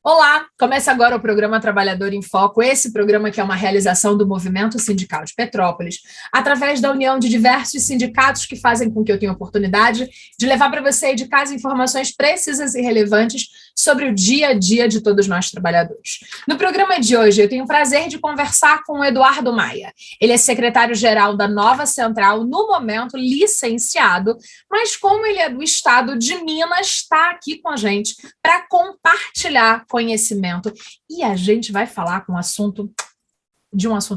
Olá, começa agora o programa Trabalhador em Foco, esse programa que é uma realização do Movimento Sindical de Petrópolis, através da união de diversos sindicatos que fazem com que eu tenha a oportunidade de levar para você aí de casa informações precisas e relevantes sobre o dia a dia de todos nós trabalhadores. No programa de hoje, eu tenho o prazer de conversar com o Eduardo Maia. Ele é secretário-geral da Nova Central, no momento licenciado, mas como ele é do estado de Minas, está aqui com a gente para compartilhar conhecimento. E a gente vai falar um assunto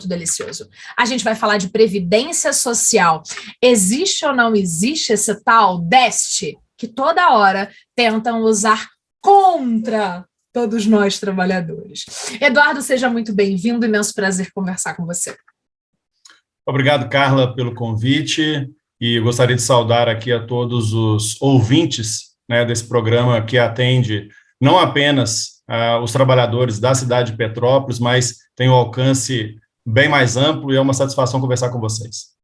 delicioso. A gente vai falar de previdência social. Existe ou não existe esse tal DEST que toda hora tentam usar contra todos nós trabalhadores? Eduardo, seja muito bem-vindo, imenso prazer conversar com você. Obrigado, Carla, pelo convite, e gostaria de saudar aqui a todos os ouvintes, né, desse programa que atende não apenas os trabalhadores da cidade de Petrópolis, mas tem um alcance bem mais amplo, e é uma satisfação conversar com vocês.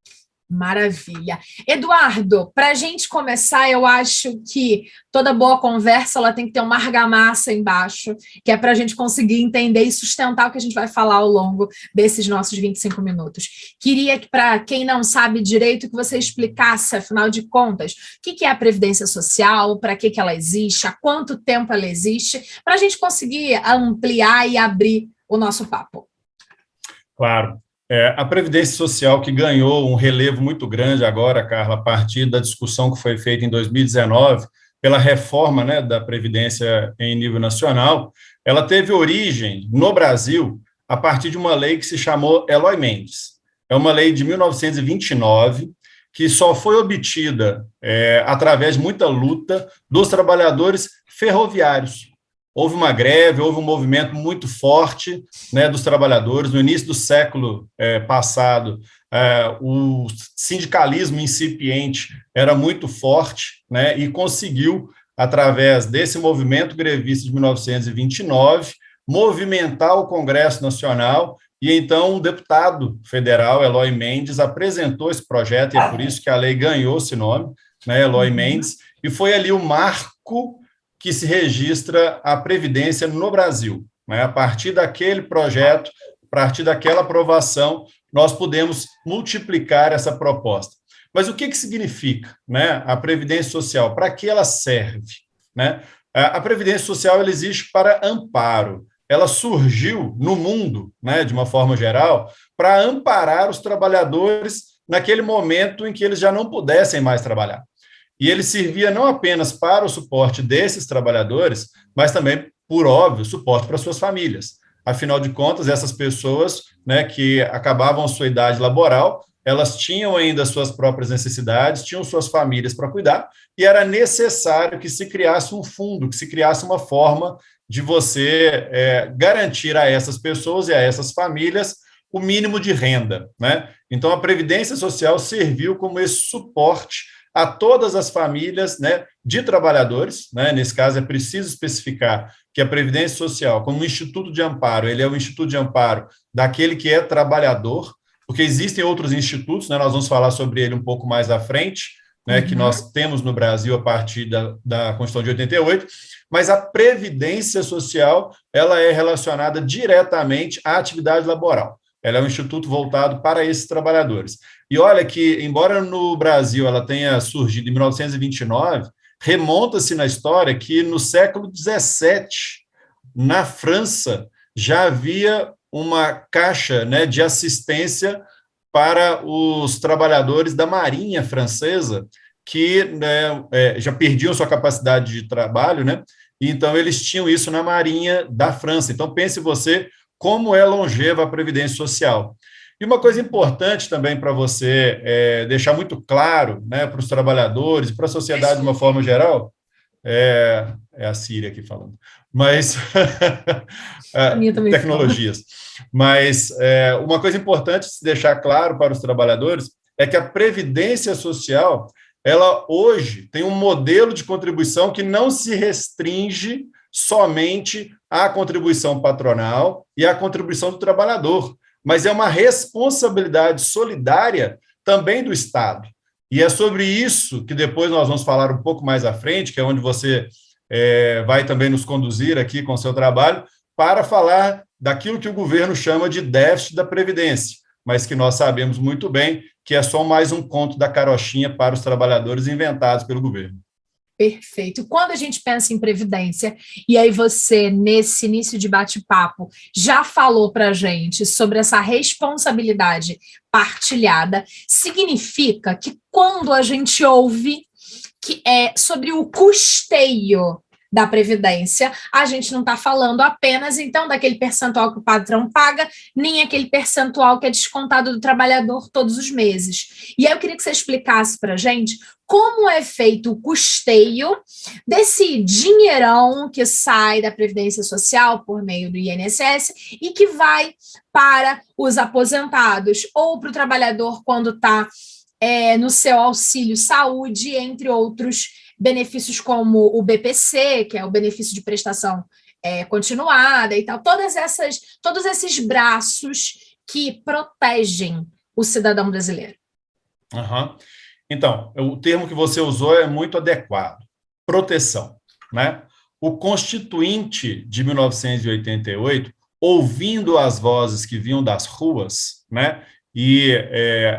Maravilha. Eduardo, para a gente começar, eu acho que toda boa conversa ela tem que ter uma argamassa embaixo, que é para a gente conseguir entender e sustentar o que a gente vai falar ao longo desses nossos 25 minutos. Queria que, para quem não sabe direito, que você explicasse, afinal de contas, o que é a Previdência Social, para que ela existe, há quanto tempo ela existe, para a gente conseguir ampliar e abrir o nosso papo. Claro. A Previdência Social, que ganhou um relevo muito grande agora, Carla, a partir da discussão que foi feita em 2019, pela reforma, né, da Previdência em nível nacional, ela teve origem no Brasil a partir de uma lei que se chamou Eloy Mendes. É uma lei de 1929, que só foi obtida através de muita luta dos trabalhadores ferroviários. Houve uma greve, houve um movimento muito forte, né, dos trabalhadores. No início do século passado, o sindicalismo incipiente era muito forte, né, e conseguiu, através desse movimento grevista de 1929, movimentar o Congresso Nacional, e então um deputado federal, Eloy Mendes, apresentou esse projeto, e é por isso que a lei ganhou esse nome, né, Eloy Mendes, e foi ali o marco que se registra a Previdência no Brasil, né? A partir daquele projeto, a partir daquela aprovação, nós podemos multiplicar essa proposta. Mas o que significa, né, a Previdência Social? Para que ela serve? Né? A Previdência Social ela existe para amparo. Ela surgiu no mundo, né, de uma forma geral, para amparar os trabalhadores naquele momento em que eles já não pudessem mais trabalhar. E ele servia não apenas para o suporte desses trabalhadores, mas também, por óbvio, suporte para suas famílias. Afinal de contas, essas pessoas, né, que acabavam a sua idade laboral, elas tinham ainda suas próprias necessidades, tinham suas famílias para cuidar, e era necessário que se criasse um fundo, que se criasse uma forma de você garantir a essas pessoas e a essas famílias o mínimo de renda, né? Então, a Previdência Social serviu como esse suporte a todas as famílias, né, de trabalhadores, né? Nesse caso é preciso especificar que a Previdência Social, como um instituto de amparo, ele é o instituto de amparo daquele que é trabalhador, porque existem outros institutos, né, nós vamos falar sobre ele um pouco mais à frente, né, que nós temos no Brasil a partir da Constituição de 88, mas a Previdência Social, ela é relacionada diretamente à atividade laboral. Ela é um instituto voltado para esses trabalhadores. E olha que, embora no Brasil ela tenha surgido em 1929, remonta-se na história que no século XVII, na França, já havia uma caixa, né, de assistência para os trabalhadores da Marinha Francesa, que, né, já perdiam sua capacidade de trabalho, né? E então eles tinham isso na Marinha da França. Então pense você como é longeva a Previdência Social. E uma coisa importante também para você deixar muito claro, né, para os trabalhadores e para a sociedade de uma forma geral, é a Síria aqui falando, mas tecnologias. Mas uma coisa importante se deixar claro para os trabalhadores é que a Previdência Social, ela hoje tem um modelo de contribuição que não se restringe somente à contribuição patronal e à contribuição do trabalhador, mas é uma responsabilidade solidária também do Estado. E é sobre isso que depois nós vamos falar um pouco mais à frente, que é onde você vai também nos conduzir aqui com o seu trabalho para falar daquilo que o governo chama de déficit da Previdência, mas que nós sabemos muito bem que é só mais um conto da carochinha para os trabalhadores inventados pelo governo. Perfeito. Quando a gente pensa em previdência, e aí você, nesse início de bate-papo, já falou para a gente sobre essa responsabilidade partilhada, significa que quando a gente ouve que é sobre o custeio da Previdência, a gente não está falando apenas, então, daquele percentual que o patrão paga, nem aquele percentual que é descontado do trabalhador todos os meses. E aí eu queria que você explicasse para a gente como é feito o custeio desse dinheirão que sai da Previdência Social por meio do INSS e que vai para os aposentados ou para o trabalhador quando está no seu auxílio saúde, entre outros benefícios como o BPC, que é o benefício de prestação continuada e tal, todos esses braços que protegem o cidadão brasileiro. Uhum. Então, o termo que você usou é muito adequado, proteção, né? O Constituinte de 1988, ouvindo as vozes que vinham das ruas, né? E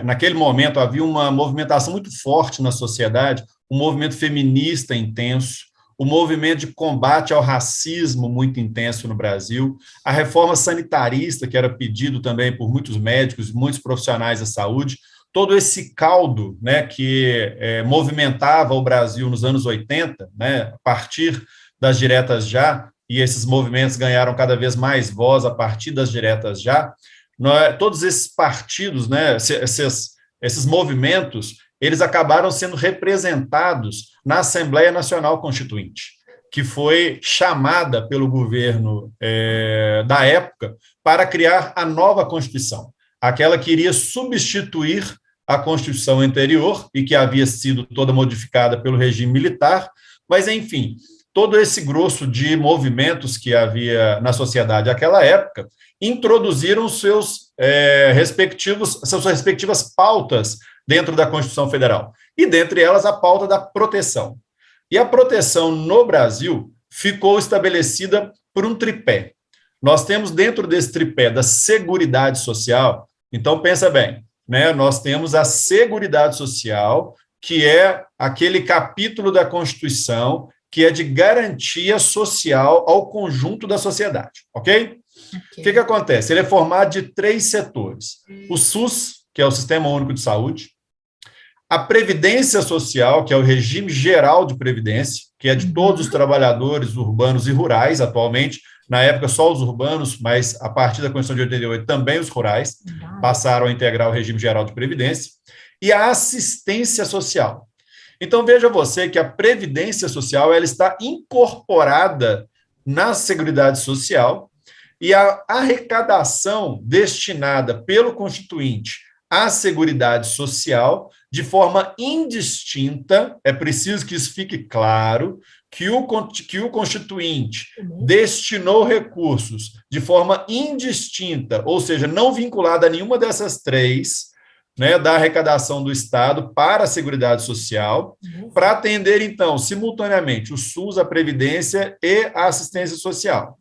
naquele momento havia uma movimentação muito forte na sociedade, um movimento feminista intenso, o movimento de combate ao racismo muito intenso no Brasil, a reforma sanitarista, que era pedido também por muitos médicos, muitos profissionais da saúde, todo esse caldo, né, que movimentava o Brasil nos anos 80, né, a partir das diretas já, e esses movimentos ganharam cada vez mais voz a partir das diretas já, todos esses partidos, né, esses movimentos, eles acabaram sendo representados na Assembleia Nacional Constituinte, que foi chamada pelo governo da época para criar a nova Constituição, aquela que iria substituir a Constituição anterior e que havia sido toda modificada pelo regime militar, mas, enfim, todo esse grosso de movimentos que havia na sociedade naquela época introduziram suas respectivas pautas dentro da Constituição Federal, e dentre elas a pauta da proteção. E a proteção no Brasil ficou estabelecida por um tripé. Nós temos dentro desse tripé da Seguridade Social, então pensa bem, né? Nós temos a Seguridade Social, que é aquele capítulo da Constituição que é de garantia social ao conjunto da sociedade, ok? O que acontece? Ele é formado de 3 setores. O SUS, que é o Sistema Único de Saúde, a Previdência Social, que é o regime geral de previdência, que é de todos os trabalhadores urbanos e rurais, atualmente, na época só os urbanos, mas a partir da Constituição de 88 também os rurais passaram a integrar o regime geral de previdência, e a assistência social. Então, veja você que a Previdência Social ela está incorporada na Seguridade Social, e a arrecadação destinada pelo Constituinte à Seguridade Social, de forma indistinta, é preciso que isso fique claro, que o Constituinte destinou recursos de forma indistinta, ou seja, não vinculada a nenhuma dessas 3, né, da arrecadação do Estado para a Seguridade Social, para atender, então, simultaneamente o SUS, a Previdência e a assistência social.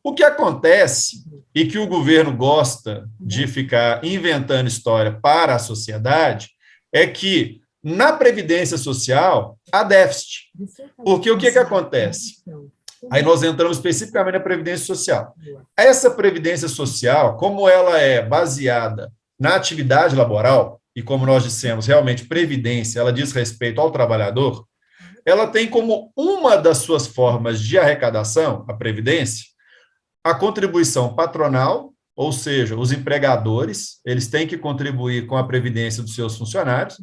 O que acontece, e que o governo gosta de ficar inventando história para a sociedade, é que na Previdência Social há déficit. Porque o que acontece? Aí nós entramos especificamente na Previdência Social. Essa Previdência Social, como ela é baseada na atividade laboral, e como nós dissemos, realmente, Previdência, ela diz respeito ao trabalhador, ela tem como uma das suas formas de arrecadação, a Previdência, a contribuição patronal, ou seja, os empregadores, eles têm que contribuir com a previdência dos seus funcionários,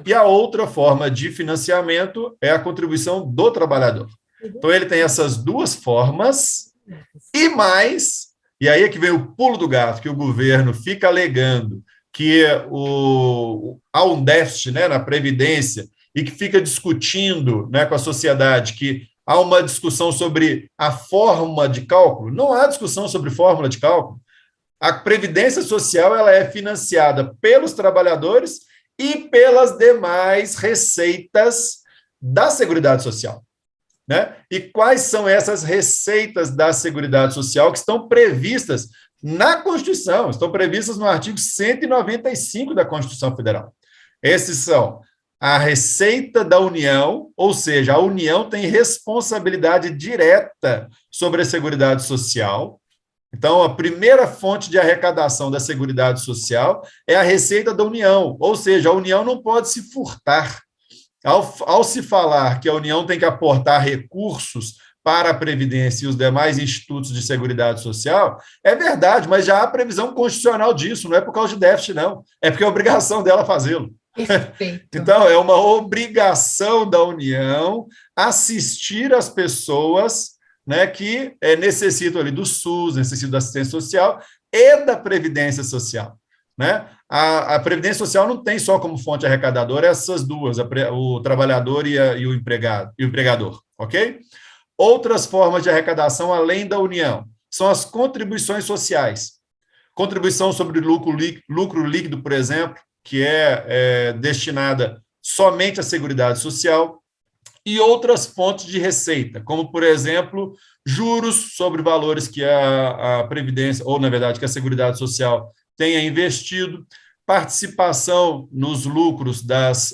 e a outra forma de financiamento é a contribuição do trabalhador. Então, ele tem essas 2 formas, e mais, e aí é que vem o pulo do gato, que o governo fica alegando que há um déficit, né, na previdência, e que fica discutindo, né, com a sociedade que há uma discussão sobre a forma de cálculo. Não há discussão sobre fórmula de cálculo. A Previdência Social ela é financiada pelos trabalhadores e pelas demais receitas da Seguridade Social. né? E quais são essas receitas da Seguridade Social que estão previstas na Constituição, estão previstas no artigo 195 da Constituição Federal. Esses são a receita da União, ou seja, a União tem responsabilidade direta sobre a Seguridade Social. Então, a primeira fonte de arrecadação da Seguridade Social é a receita da União, ou seja, a União não pode se furtar. Ao se falar que a União tem que aportar recursos para a Previdência e os demais institutos de Seguridade Social, é verdade, mas já há previsão constitucional disso, não é por causa de déficit, não, é porque é obrigação dela fazê-lo. Perfeito. Então, é uma obrigação da União assistir as pessoas, né, que necessitam ali do SUS, necessitam da assistência social e da Previdência Social. Né? A Previdência Social não tem só como fonte arrecadadora essas duas, o trabalhador e o empregador, ok? Outras formas de arrecadação além da União são as contribuições sociais. Contribuição sobre lucro líquido, por exemplo, que é destinada somente à Seguridade Social, e outras fontes de receita, como, por exemplo, juros sobre valores que a Previdência, ou, na verdade, que a Seguridade Social tenha investido, participação nos lucros das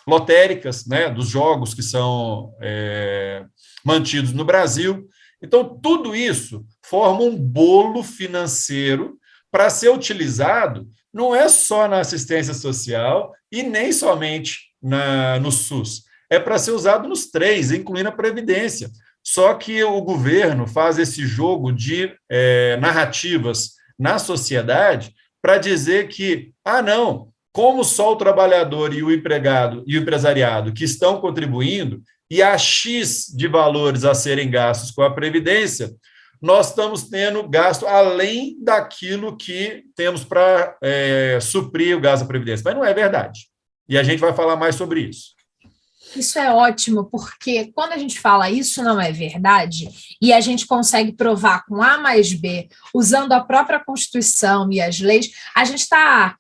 lotéricas, né, dos jogos que são mantidos no Brasil. Então, tudo isso forma um bolo financeiro para ser utilizado não é só na assistência social e nem somente no SUS. É para ser usado nos três, incluindo a Previdência. Só que o governo faz esse jogo de narrativas na sociedade para dizer que, não, como só o trabalhador e o empregado e o empresariado que estão contribuindo e há X de valores a serem gastos com a Previdência, nós estamos tendo gasto além daquilo que temos para suprir o gasto da Previdência. Mas não é verdade. E a gente vai falar mais sobre isso. Isso é ótimo, porque quando a gente fala isso não é verdade, e a gente consegue provar com A mais B, usando a própria Constituição e as leis, a gente está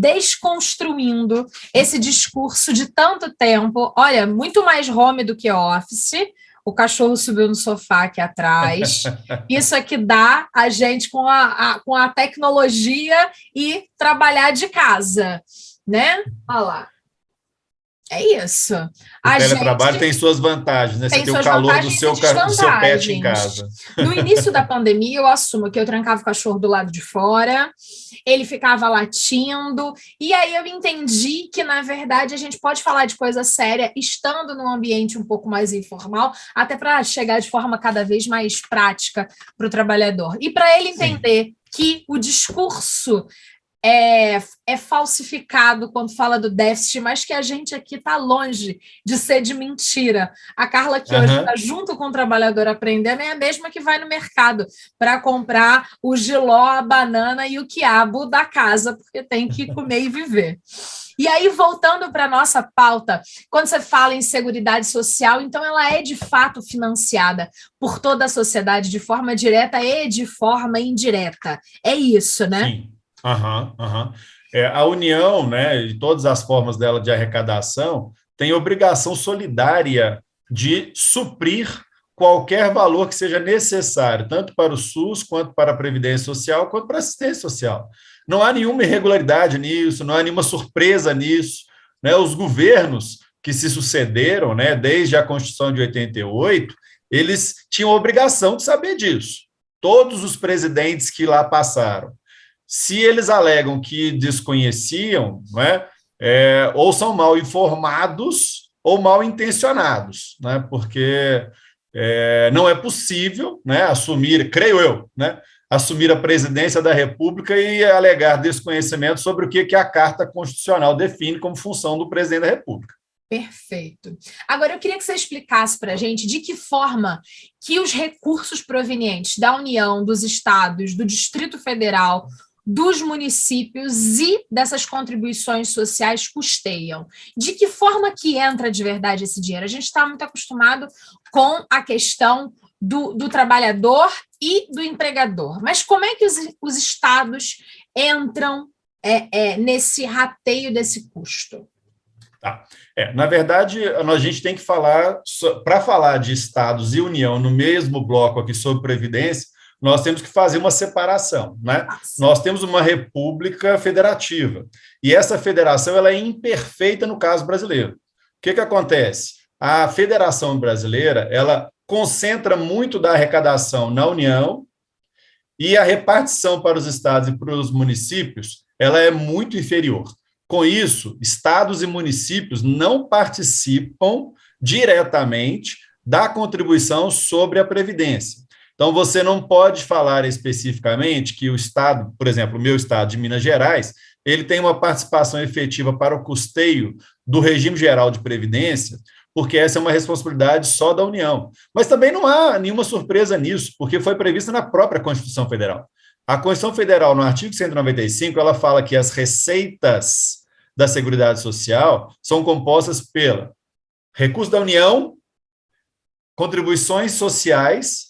desconstruindo esse discurso de tanto tempo, olha, muito mais home do que office. O cachorro subiu no sofá aqui atrás. Isso aqui dá a gente com a tecnologia e trabalhar de casa, né? Olha lá. É isso. O teletrabalho tem suas vantagens, né? Você tem o calor do seu pet em casa. No início da pandemia, eu assumo que eu trancava o cachorro do lado de fora, ele ficava latindo, e aí eu entendi que, na verdade, a gente pode falar de coisa séria estando num ambiente um pouco mais informal, até para chegar de forma cada vez mais prática para o trabalhador. E para ele entender que o discurso é falsificado quando fala do déficit, mas que a gente aqui está longe de ser de mentira. A Carla, que hoje está junto com o trabalhador aprendendo, é a mesma que vai no mercado para comprar o jiló, a banana e o quiabo da casa, porque tem que comer e viver. E aí, voltando para a nossa pauta, quando você fala em seguridade social, então ela é de fato financiada por toda a sociedade de forma direta e de forma indireta. É isso, né? Sim. A União, né, e todas as formas dela de arrecadação, tem obrigação solidária de suprir qualquer valor que seja necessário, tanto para o SUS, quanto para a Previdência Social, quanto para a assistência social. Não há nenhuma irregularidade nisso, não há nenhuma surpresa nisso. Né? Os governos que se sucederam, né, desde a Constituição de 88, eles tinham obrigação de saber disso. Todos os presidentes que lá passaram. Se eles alegam que desconheciam, né, ou são mal informados ou mal intencionados, né, porque não é possível, né, assumir, creio eu, né, assumir a presidência da República e alegar desconhecimento sobre o que a Carta Constitucional define como função do presidente da República. Perfeito. Agora, eu queria que você explicasse para a gente de que forma que os recursos provenientes da União, dos estados, do Distrito Federal, dos municípios e dessas contribuições sociais custeiam. De que forma que entra de verdade esse dinheiro? A gente está muito acostumado com a questão do trabalhador e do empregador, mas como é que os estados entram nesse rateio desse custo? Tá. Na verdade, a gente tem que falar, para falar de estados e União no mesmo bloco aqui sobre Previdência, nós temos que fazer uma separação, né? Nós temos uma república federativa, e essa federação ela é imperfeita no caso brasileiro. O que acontece? A federação brasileira, ela concentra muito da arrecadação na União, e a repartição para os estados e para os municípios, ela é muito inferior. Com isso, estados e municípios não participam diretamente da contribuição sobre a Previdência. Então, você não pode falar especificamente que o estado, por exemplo, o meu estado de Minas Gerais, ele tem uma participação efetiva para o custeio do regime geral de Previdência, porque essa é uma responsabilidade só da União. Mas também não há nenhuma surpresa nisso, porque foi prevista na própria Constituição Federal. A Constituição Federal, no artigo 195, ela fala que as receitas da Seguridade Social são compostas pela recurso da União, contribuições sociais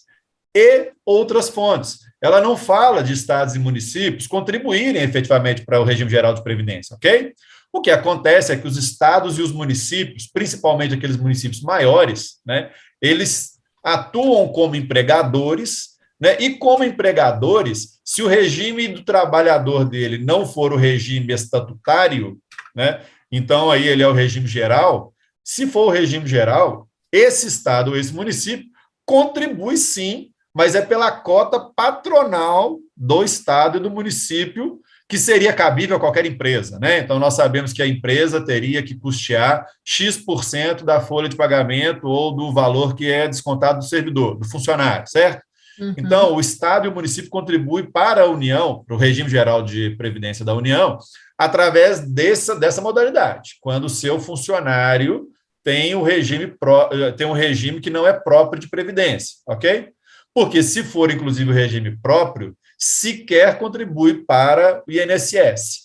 e outras fontes. Ela não fala de estados e municípios contribuírem efetivamente para o regime geral de previdência, ok? O que acontece é que os estados e os municípios, principalmente aqueles municípios maiores, né, eles atuam como empregadores, né, e como empregadores, se o regime do trabalhador dele não for o regime estatutário, né, então aí ele é o regime geral, se for o regime geral, esse estado ou esse município contribui sim, mas é pela cota patronal do estado e do município, que seria cabível a qualquer empresa, né? Então, nós sabemos que a empresa teria que custear X% da folha de pagamento ou do valor que é descontado do servidor, do funcionário, certo? Uhum. Então, o Estado e o município contribuem para a União, para o regime geral de previdência da União, através dessa modalidade, quando o seu funcionário tem um regime que não é próprio de previdência, ok? Porque se for, inclusive, o regime próprio, sequer contribui para o INSS.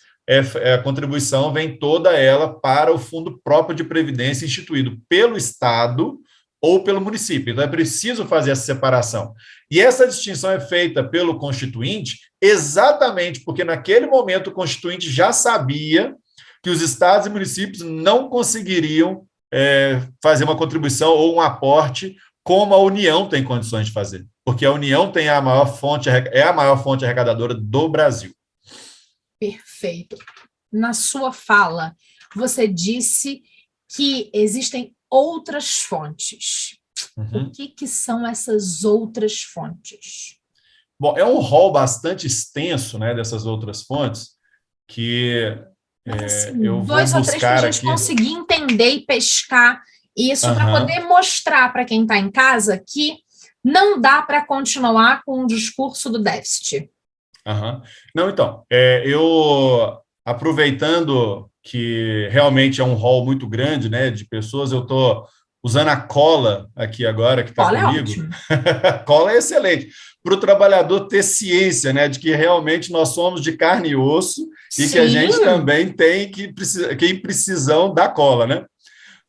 A contribuição vem toda ela para o fundo próprio de previdência instituído pelo Estado ou pelo município. Então, é preciso fazer essa separação. E essa distinção é feita pelo Constituinte exatamente porque, naquele momento, o Constituinte já sabia que os estados e municípios não conseguiriam fazer uma contribuição ou um aporte como a União tem condições de fazer, porque a União tem é a maior fonte arrecadadora do Brasil. Perfeito. Na sua fala, você disse que existem outras fontes. Uhum. O que são essas outras fontes? Bom, é um rol bastante extenso, né, dessas outras fontes, que eu vou buscar 2 ou 3 para a gente conseguir entender e pescar isso, para poder mostrar para quem está em casa que não dá para continuar com o discurso do déficit. Não, então, eu, aproveitando que realmente é um rol muito grande, né, de pessoas, eu estou usando a cola aqui agora, que está comigo. Cola é excelente, para o trabalhador ter ciência, né, de que realmente nós somos de carne e osso. Sim. E que a gente também tem que precisão da cola, né?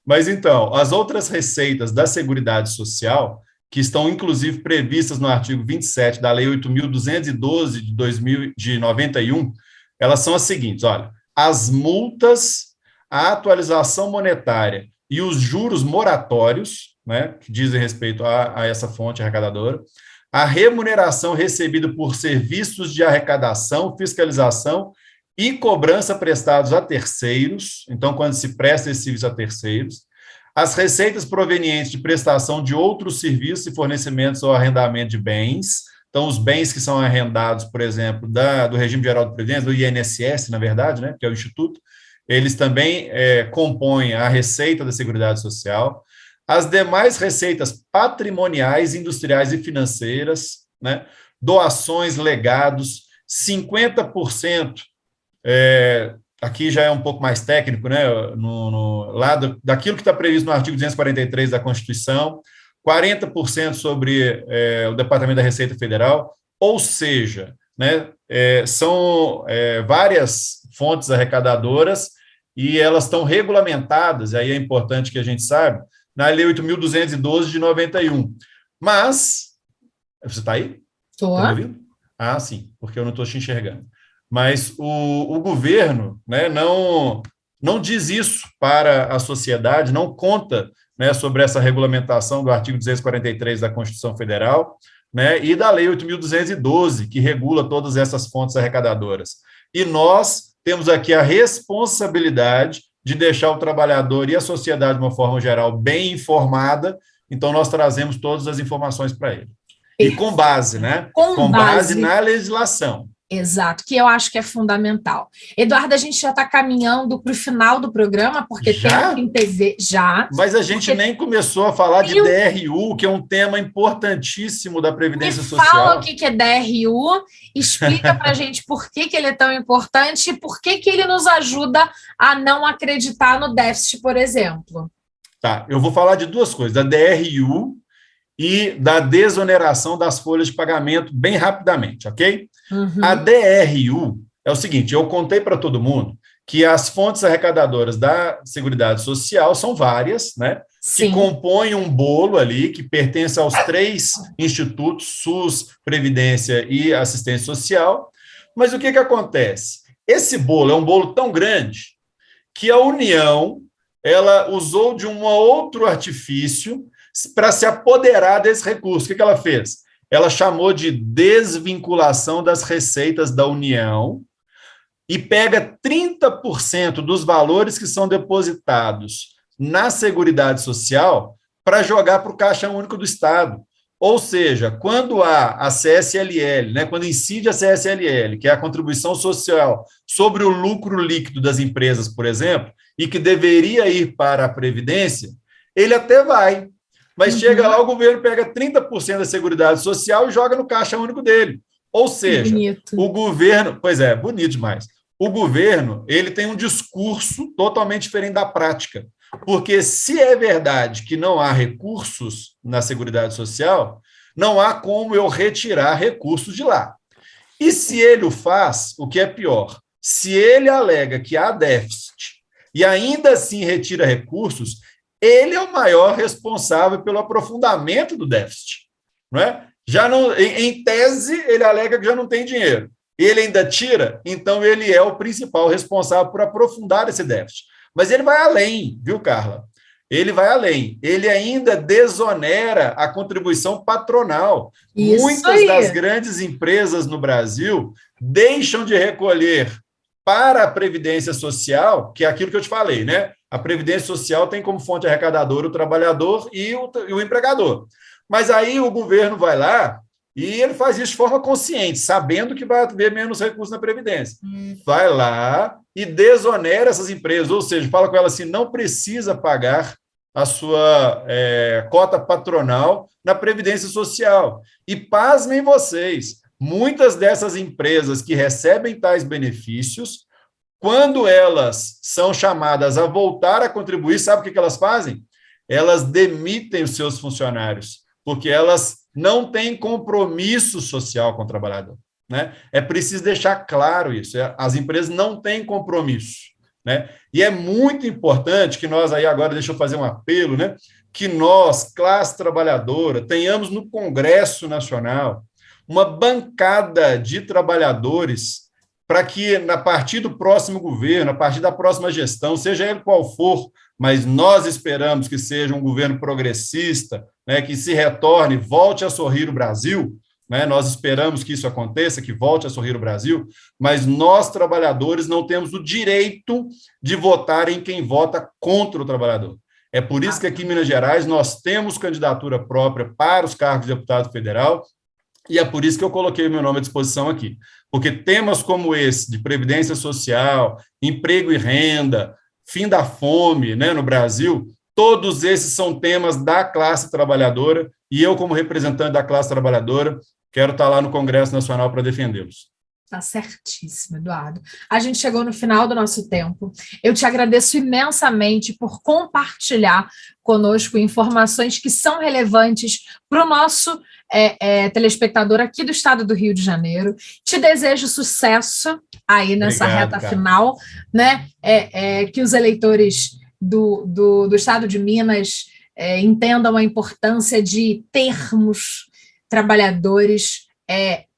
Mas, então, as outras receitas da Seguridade Social, que estão, inclusive, previstas no artigo 27 da Lei 8.212 de 91, elas são as seguintes, olha, as multas, a atualização monetária e os juros moratórios, né, que dizem respeito a essa fonte arrecadadora, a remuneração recebida por serviços de arrecadação, fiscalização e cobrança prestados a terceiros, então, quando se presta esse serviço a terceiros, as receitas provenientes de prestação de outros serviços e fornecimentos ou arrendamento de bens, então, os bens que são arrendados, por exemplo, do Regime Geral de Previdência, do INSS, na verdade, né, que é o Instituto, eles também compõem a receita da Seguridade Social, as demais receitas patrimoniais, industriais e financeiras, né, doações, legados, 50%, aqui já é um pouco mais técnico, né, daquilo que está previsto no artigo 243 da Constituição, 40% sobre o Departamento da Receita Federal, ou seja, né, são várias fontes arrecadadoras e elas estão regulamentadas, e aí é importante que a gente saiba, na Lei 8.212 de 91. Mas, você está aí? Estou. Está me ouvindo? Ah, sim, porque eu não estou te enxergando. Mas o governo, né, não não diz isso para a sociedade, não conta, né, sobre essa regulamentação do artigo 243 da Constituição Federal, né, e da Lei 8.212, que regula todas essas fontes arrecadadoras. E nós temos aqui a responsabilidade de deixar o trabalhador e a sociedade, de uma forma geral, bem informada, então nós trazemos todas as informações para ele. E com base, né? Com base na legislação. Exato, que eu acho que é fundamental. Eduardo, a gente já está caminhando para o final do programa, porque já? tem TV já. Mas a gente nem começou a falar de DRU, que é um tema importantíssimo da Previdência Social. Fala o que é DRU, explica para a gente por que ele é tão importante e por que ele nos ajuda a não acreditar no déficit, por exemplo. Tá, eu vou falar de duas coisas, da DRU e da desoneração das folhas de pagamento bem rapidamente, ok? Uhum. A DRU é o seguinte, eu contei para todo mundo que as fontes arrecadadoras da Seguridade Social são várias, né? Sim. Que compõem um bolo ali, que pertence aos 3 institutos, SUS, Previdência e Assistência Social. Mas o que acontece? Esse bolo é um bolo tão grande que a União ela usou de um outro artifício para se apoderar desse recurso. O que ela fez? Ela chamou de desvinculação das receitas da União e pega 30% dos valores que são depositados na Seguridade Social para jogar para o Caixa Único do Estado. Ou seja, quando há a CSLL, né, quando incide a CSLL, que é a contribuição social sobre o lucro líquido das empresas, por exemplo, e que deveria ir para a Previdência, ele até vai. Mas chega lá, o governo pega 30% da Seguridade Social e joga no Caixa Único dele. Ou seja, o governo... Pois é, bonito demais. O governo ele tem um discurso totalmente diferente da prática. Porque se é verdade que não há recursos na Seguridade Social, não há como eu retirar recursos de lá. E se ele o faz, o que é pior, se ele alega que há déficit e ainda assim retira recursos, ele é o maior responsável pelo aprofundamento do déficit, não é? Já não, em tese, ele alega que já não tem dinheiro. Ele ainda tira, então ele é o principal responsável por aprofundar esse déficit. Mas ele vai além, viu, Carla? Ele vai além. Ele ainda desonera a contribuição patronal. Isso Muitas aí. Das grandes empresas no Brasil deixam de recolher para a Previdência Social, que é aquilo que eu te falei, né? A Previdência Social tem como fonte arrecadadora o trabalhador e o empregador. Mas aí o governo vai lá e ele faz isso de forma consciente, sabendo que vai haver menos recursos na Previdência. Vai lá e desonera essas empresas, ou seja, fala com elas assim, não precisa pagar a sua cota patronal na Previdência Social. E pasmem vocês, muitas dessas empresas que recebem tais benefícios, quando elas são chamadas a voltar a contribuir, sabe o que elas fazem? Elas demitem os seus funcionários, porque elas não têm compromisso social com o trabalhador. Né? É preciso deixar claro isso. As empresas não têm compromisso. Né? E é muito importante que nós aí agora, deixa eu fazer um apelo, né? Que nós, classe trabalhadora, tenhamos no Congresso Nacional uma bancada de trabalhadores para que, a partir do próximo governo, a partir da próxima gestão, seja ele qual for, mas nós esperamos que seja um governo progressista, né, que se retorne, volte a sorrir o Brasil, né, nós esperamos que isso aconteça, que volte a sorrir o Brasil, mas nós, trabalhadores, não temos o direito de votar em quem vota contra o trabalhador. É por isso que aqui em Minas Gerais nós temos candidatura própria para os cargos de deputado federal, e é por isso que eu coloquei o meu nome à disposição aqui. Porque temas como esse, de previdência social, emprego e renda, fim da fome, né, no Brasil, todos esses são temas da classe trabalhadora, e eu, como representante da classe trabalhadora, quero estar lá no Congresso Nacional para defendê-los. Está certíssimo, Eduardo. A gente chegou no final do nosso tempo. Eu te agradeço imensamente por compartilhar conosco informações que são relevantes para o nosso telespectador aqui do estado do Rio de Janeiro. Te desejo sucesso aí nessa reta final, né? Que os eleitores do estado de Minas entendam a importância de termos trabalhadores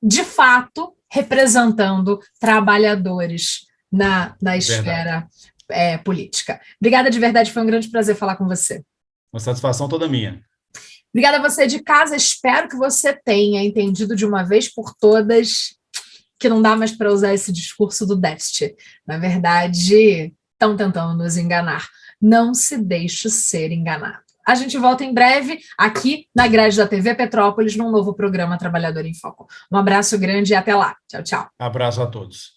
de fato representando trabalhadores na esfera política. Obrigada de verdade, foi um grande prazer falar com você. Uma satisfação toda minha. Obrigada a você de casa, espero que você tenha entendido de uma vez por todas que não dá mais para usar esse discurso do déficit. Na verdade, estão tentando nos enganar. Não se deixe ser enganado. A gente volta em breve aqui na grade da TV Petrópolis num novo programa Trabalhador em Foco. Um abraço grande e até lá. Tchau, tchau. Abraço a todos.